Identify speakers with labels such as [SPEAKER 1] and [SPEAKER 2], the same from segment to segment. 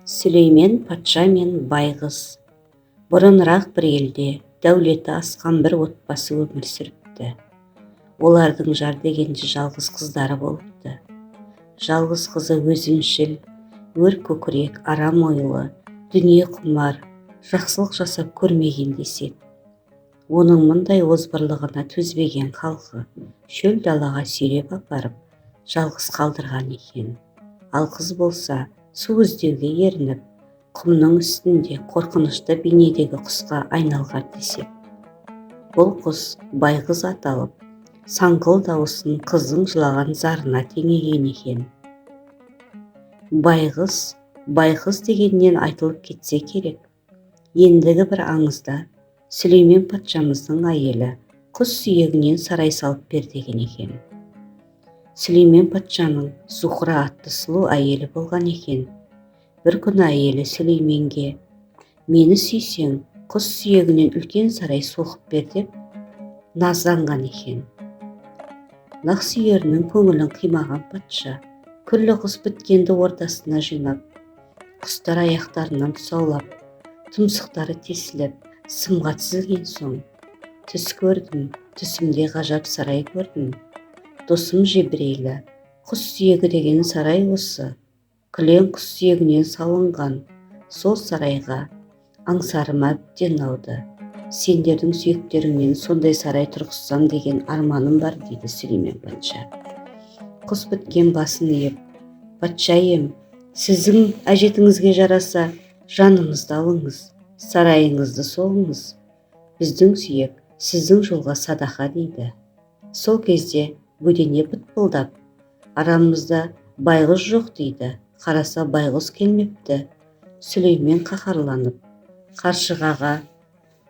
[SPEAKER 1] Сүлеймен патша мен байғыз бұрынырақ бір елде дәулеті асқан бір отбасы өмір сүріпті. Олардың жар дегенде жалғыз қыздары болыпты. Жалғыз қызы өзімшіл, өр көкірек, арам ойлы, дүние құмар, жақсылық жасап көрмеген десек. Оның мұндай озбырлығына төзбеген халқы шөл далаға сүйреп апарып, жалғыз қалдырған екен. Ал қыз болса, су іздеуге ерініп, құмның үстінде қорқынышты бейнедегі құсқа айналған десек. Бұл құс байғыз аталып, саңғыл дауысын қыздың жылаған зарына теңеген екен. Байғыз дегеннен айтылып кетсе керек. Ендігі бір аңызда Сүлеймен патшамыздың әйелі құс сүйегінен сарай салып бер деген екен. Сүлеймен патшаның Зухра атты сұлу әйелі болған екен. Бір күні әйелі Сүлейменге: «Мені сүйсең, құс сүйегінен үлкен сарай соғып бер» деп назданған екен. Нақсүйерінің көңілін қимаған патша күллі құс біткенді ортасына жинап, құстар аяқтарынан тұсаулап, тұмсықтары тесіліп, сымға тізілген соң: «Түс көрдім, түсімде ғажап сарай көрдім. Досым Жебірейлі, құс сүйегі деген сарай осы. Кілең құс сүйегінен салынған сол сарайға аңсарым әбден ауды. Сендердің сүйектеріңнен сондай сарай тұрғызсам деген арманым бар» дейді Сүлеймен патша. Құс біткен басын иіп: «Патшайым, сіздің әжетіңізге жараса, жанымызды алыңыз, сарайыңызды соғыңыз. Біздің сүйек сіздің жолға садақа» дейді. Сол кезде бөдене бытпылдап: «Арамызда байғыз жоқ» дейді. Қараса байғыз келмепті. Сүлеймен қаһарланып қаршығаға: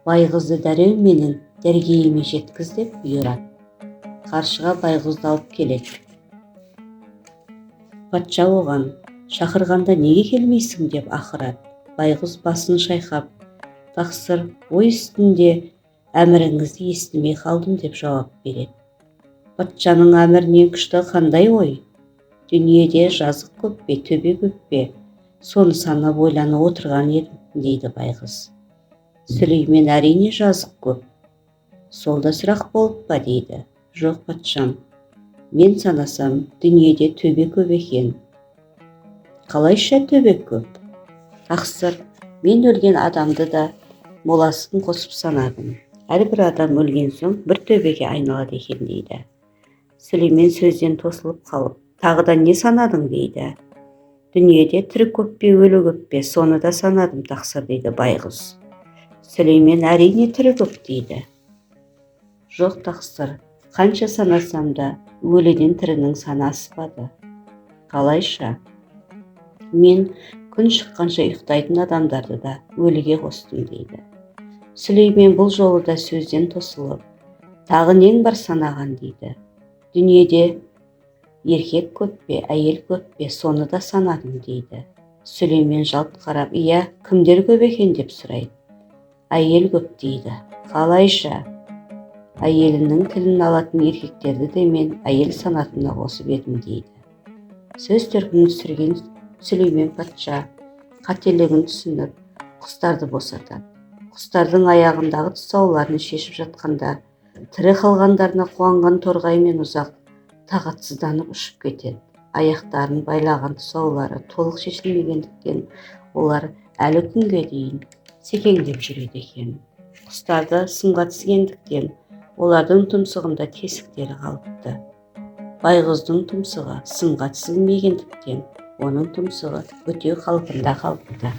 [SPEAKER 1] «Байғызды дәреу менің дәргейіме жеткіз» деп бұйырады. Қаршыға байғызды алып келеді. Патша оған: «Шақырғанда неге келмейсің?» деп ақырады. Байғыз басын шайқап: «Тақсыр, ой үстінде әміріңізді естімей қалдым» деп жауап береді. «Патшаның әмірінен күшті қандай ой? Дүниеде жазық көп пе, төбе көп пе? Соны санап ойланып отырған едім» дейді байғыз. Сүлеймен: «Әрине жазық көп. Сол да сұрақ болып па?» дейді. «Жоқ патшам, мен санасам дүниеде төбе көп екен». «Қалайша төбе көп?» «Тақсыр, мен өлген адамды да моласын қосып санадым. Әрбір адам өлген соң бір төбеге айналады екен» дейді. Сүлеймен сөзден тосылып қалып: «Тағы да не санадың?» дейді. «Дүниеде тірі көп пе, өлі көп пе, соны да санадым тақсыр» дейді байғыз. Сүлеймен: «Әрине тірі көп» дейді. «Жоқ тақсыр, қанша санасам да өліден тірінің саны аспады». «Қалайша?» «Мен күн шыққанша ұйықтайтын адамдарды да өліге қостым» дейді. Сүлеймен бұл жолы да сөзден тосылып: «Тағы нең бар санаған?» дейді. «Дүниеде еркек көп пе, әйел көп пе, соны да санадым» дейді. Сүлеймен жалт қарап: «Иә, кімдер көп екен?» деп сұрайды. «Әйел көп» дейді. «Қалайша?» «Әйелінің тілін алатын еркектерді де мен әйел санатына қосып едім» дейді. Сөз төркінін түсірген Сүлеймен патша қателігін түсініп құстарды босатады. Құстардың аяғындағы тұсауларын шешіп жатқанда тірі қалғандарына қуанған торғай мен ұзақ тағатсызданып ұшып кетеді. Аяқтарын байлаған тұсаулары толық шешілмегендіктен олар әлі күнге дейін секеңдеп жүреді екен. Құстарды сымға тізгендіктен олардың тұмсығында тесіктері қалыпты. Байғыздың тұмсығы сымға тізілмегендіктен оның тұмсығы өте қалпында қалыпты.